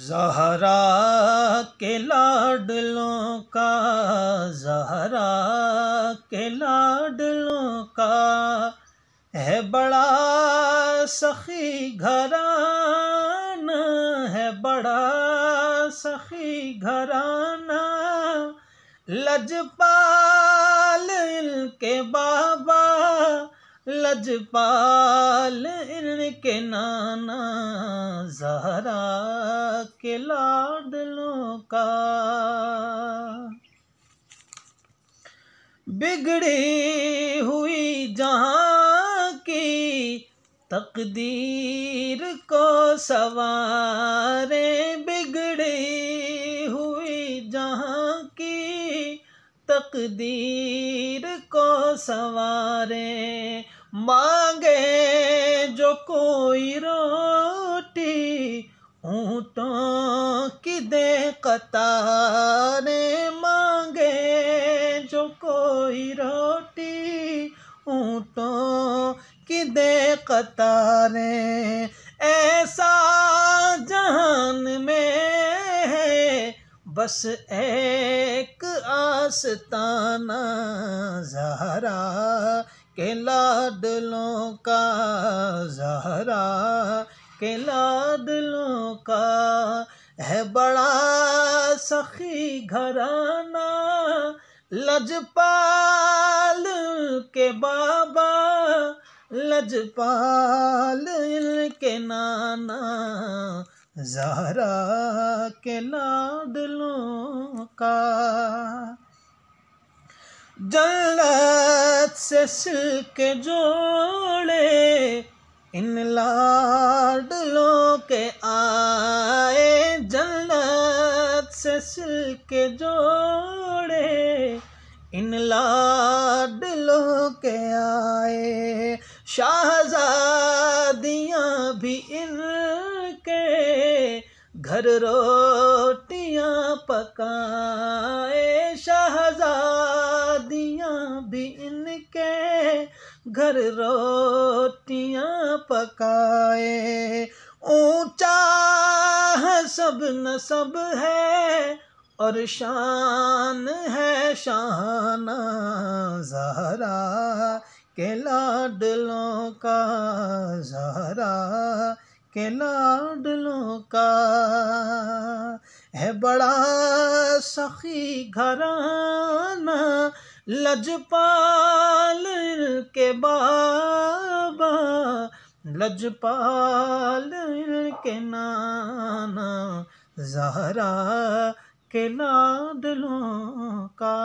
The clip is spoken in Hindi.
ज़हरा के लाडलों का, ज़हरा के लाडलों का है बड़ा सखी घराना, है बड़ा सखी घराना। लजपाल इनके बाबा, लजपाल इनके नाना, ज़हरा के लाडलों का। बिगड़ी हुई जहाँ की तकदीर को सवारे, बिगड़ी हुई जहाँ की तकदीर को सवारे। मांगे जो कोई रोटी, ऊँटों की दे कतारे। मांगे जो कोई रोटी, ऊँटों की दे कतारे। ऐसा जहान में है बस एक आस्ताना, ज़हरा के लाडलों का, ज़हरा के लाडलों का है बड़ा सखी घराना। लजपाल के बाबा, लजपाल इनके नाना, ज़हरा के लाडलों का। जन्नत से सिल्के जोड़े इन लाडलों के आए, जन्नत से सिल्के जोड़े इन लाडलों के आए। शाहज़ादियाँ भी इनके घर रोटियाँ पकाए, शाहज़ादियाँ भी इनके घर रोटियाँ पकाए। ऊंचा है सब नसब है और शान है शाना, ज़हरा के लाडलों का, ज़हरा के लाडलों का है बड़ा सखी घराना। लजपाल के बाबा, लजपाल के नाना, ज़हरा के लाडलों का।